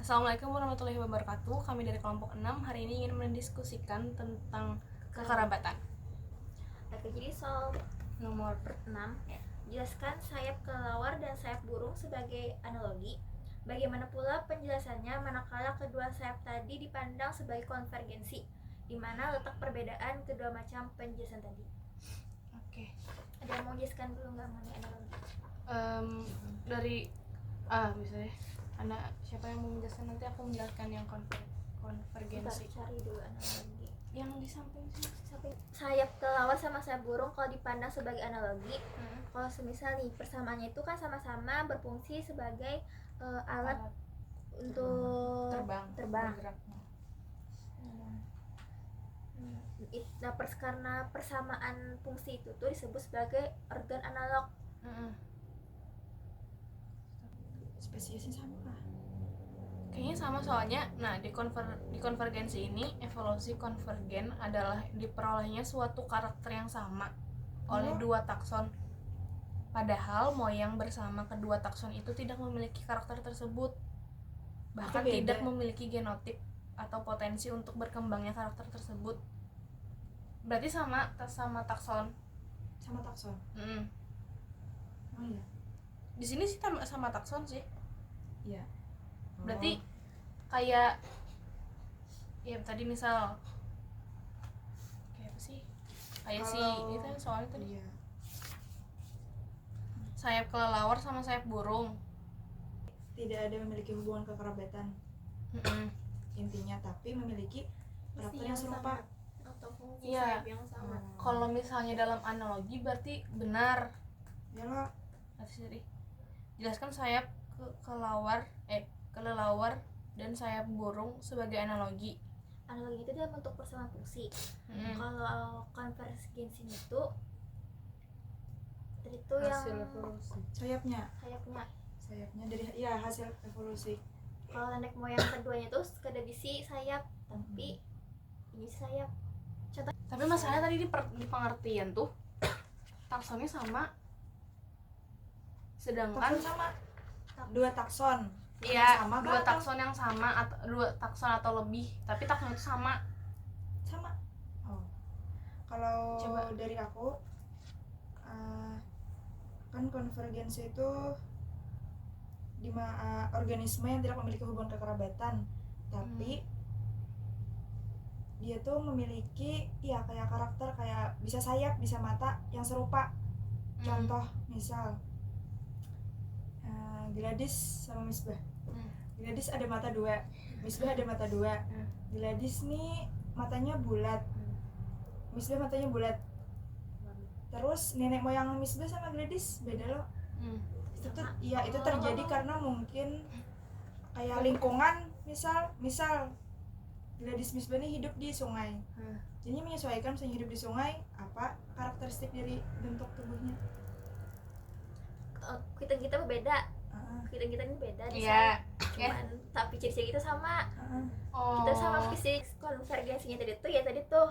Assalamualaikum warahmatullahi wabarakatuh. Kami dari kelompok 6 hari ini ingin mendiskusikan tentang kekerabatan. Oke, jadi soal nomor 6, jelaskan sayap kelelawar dan sayap burung sebagai analogi. Bagaimana pula penjelasannya manakala kedua sayap tadi dipandang sebagai konvergensi, di mana letak perbedaan kedua macam penjelasan tadi. Oke. Ada yang mau jelaskan dulu nggak mengenai analogi? Misalnya siapa yang mau menjelaskan? Nanti aku menjelaskan yang konvergensi. Cari dulu analogi. Yang di samping sini. Sayap kelelawar sama sayap burung kalau dipandang sebagai analogi, kalau semisal nih persamaannya itu kan sama-sama berfungsi sebagai alat untuk terbang. Nah, karena persamaan fungsi itu tuh disebut sebagai organ analog. Spesiesnya sama kah? Kayaknya sama soalnya. Nah, di konvergensi ini evolusi konvergen adalah diperolehnya suatu karakter yang sama oleh dua takson. Padahal moyang bersama kedua takson itu tidak memiliki karakter tersebut. Bahkan tidak memiliki genotip atau potensi untuk berkembangnya karakter tersebut. Berarti sama takson. Sama takson. Oh iya. Di sini sih sama takson sih. Iya. Berarti kayak ya tadi misal kayak apa sih? Kayak si itu soalnya tadi. Iya. Sayap kelelawar sama sayap burung Tidak ada memiliki hubungan kekerabatan intinya, tapi memiliki karakter yang serupa atau fungsi Iya. sayap yang sama. Kalau misalnya dalam analogi berarti benar. Ya lah. Jadi jelaskan sayap kelelawar dan sayap burung sebagai analogi. Analogi itu dalam bentuk persamaan fungsi. Kalau konvergensi itu hasil yang evolusi. Sayapnya dari hasil evolusi. kalau nenek moyang keduanya itu sekedar bisi sayap, tapi ini sayap. Tapi masalahnya tadi di pengertian tuh taksonnya sama, sedangkan Takson sama. Dua takson. iya, sama dua kan? takson yang sama atau dua takson atau lebih, tapi takson itu sama. Oh. Kalau Coba. dari aku kan konvergensi itu organisme yang tidak memiliki hubungan kekerabatan, tapi dia tuh memiliki kayak karakter, kayak bisa sayap, bisa mata yang serupa. Contoh misal Gladys sama Misbah. Gladys ada mata dua, Misbah ada mata dua. Gladys nih matanya bulat, Misbah matanya bulat. Terus nenek moyang Misbah sama Gladys beda loh. Itu terjadi karena mungkin kayak lingkungan, misal Gladys Misbah nih hidup di sungai. Jadi menyesuaikan misalnya hidup di sungai, apa karakteristik dari bentuk tubuhnya. Kita berbeda. Kita ini beda di Iya. cuman tapi ciri-ciri kita sama. Oh. Kita sama fisik. Konvergensinya tadi tuh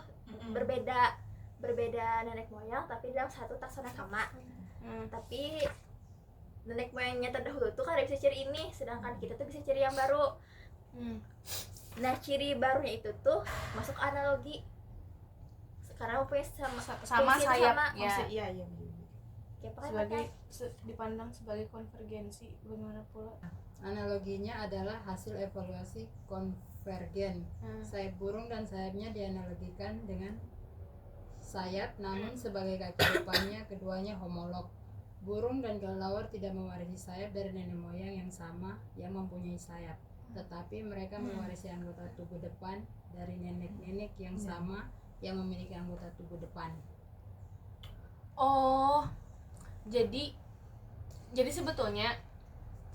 berbeda nenek moyang tapi dalam satu takson yang sama. Tapi nenek moyangnya terdahulu tuh kan ada bisa ciri ini, sedangkan kita tuh bisa ciri yang baru. Nah, ciri barunya itu tuh masuk analogi karena punya sama sayap ya. Iya. Sebagai dipandang sebagai konvergensi. Bagaimana pula Analoginya adalah hasil evaluasi konvergen. Sayap burung dan sayapnya dianalogikan dengan sayap, namun sebagai kaki depannya keduanya homolog. Burung dan kelelawar tidak mewarisi sayap dari nenek moyang yang sama yang mempunyai sayap, tetapi mereka mewarisi anggota tubuh depan dari nenek-nenek yang sama yang memiliki anggota tubuh depan. Oh, jadi sebetulnya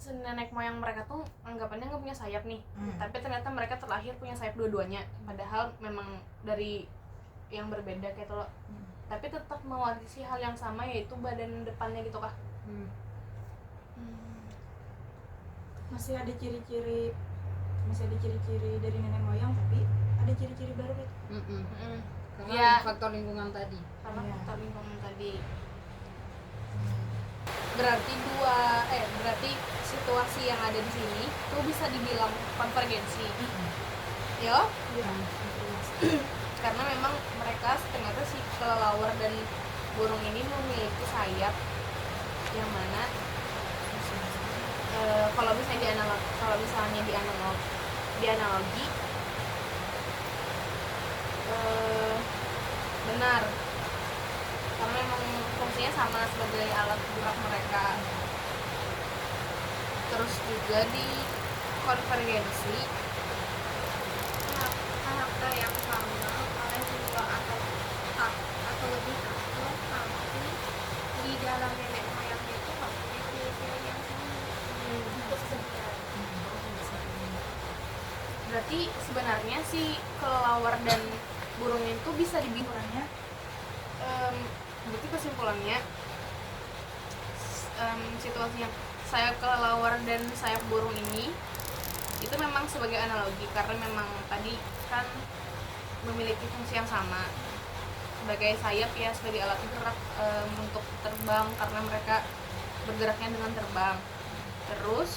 nenek moyang mereka tuh anggapannya nggak punya sayap nih, tapi ternyata mereka terlahir punya sayap dua-duanya, padahal memang dari yang berbeda kayak lo. Tapi tetap mewarisi hal yang sama, yaitu badan depannya gitu kah? Masih ada ciri-ciri dari nenek moyang, tapi ada ciri-ciri baru gitu. Karena faktor lingkungan tadi. Karena faktor lingkungan tadi. berarti situasi yang ada di sini itu bisa dibilang konvergensi. Yo, karena memang mereka ternyata si kelelawar dan burung ini memiliki sayap yang mana kalau misalnya dianalogi benar, karena memang fungsinya sama sebagai alat gerak mereka. Terus juga di konvergensi karakter yang sama oleh dua atau lebih takut, tapi di dalam nenek moyangnya itu nggak punya ciri-ciri yang sama. Itu sebenarnya. berarti sebenarnya si kelelawar dan burung itu bisa dibilang berarti kesimpulannya situasi yang sayap kelelawar dan sayap burung ini itu memang sebagai analogi, karena memang tadi kan memiliki fungsi yang sama sebagai sayap ya, sebagai alat gerak untuk terbang karena mereka bergeraknya dengan terbang. Terus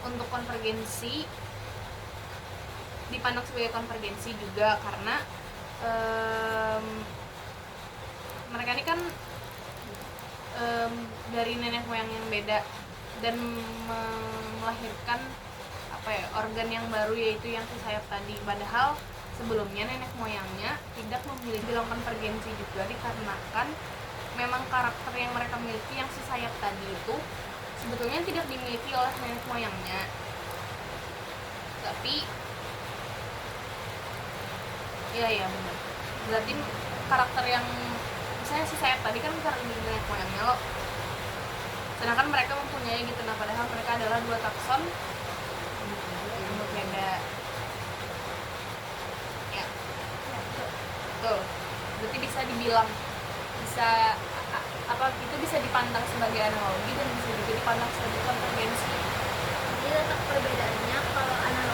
untuk konvergensi dipandang sebagai konvergensi juga karena mereka ini kan dari nenek moyang yang beda dan melahirkan organ yang baru, yaitu yang si sayap tadi. Padahal sebelumnya nenek moyangnya tidak memiliki bilang konvergensi juga dikarenakan memang karakter yang mereka miliki yang si sayap tadi itu sebetulnya tidak dimiliki oleh nenek moyangnya, tapi ya benar. Berarti karakter yang misalnya si sayap tadi kan karena di nenek moyangnya loh, sedangkan mereka mempunyai gitu. Nah padahal mereka adalah dua takson yang berbeda ya. Betul, berarti bisa dibilang itu bisa dipandang sebagai analogi dan bisa juga dipandang sebagai konvergensi. Jadi letak perbedaannya, kalau analogi